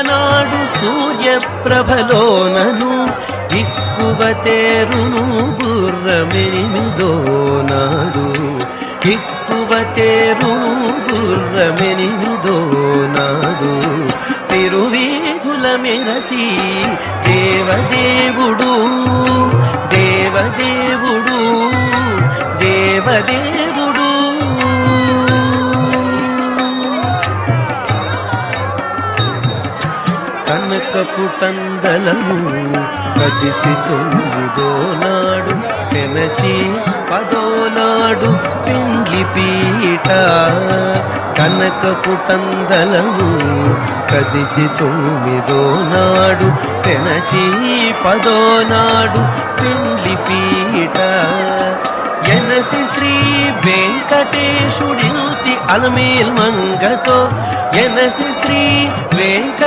నాడు సూర్యప్రభలోనను ఎక్కువ తేరును గుర్రమెనిమిదో నాడు ఎక్కువ తేరును గుర్రమెనిమిదో నాడు తిరువీధుల మెరసి దేవదేవుడు దేవదేవుడు దేవదేవుడు కనకపు తందలము కదిసి 9దో నాడు తెనచి 10దో నాడు పిండి పీట కనకపు తందలము కదిసి 9దో నాడు తెనచి 10దో నాడు పిండి పీట ఎనసి శ్రీ వెంకటేశుడింటి అలమేల్ మంగతో ఎనసి శ్రీ వెంకట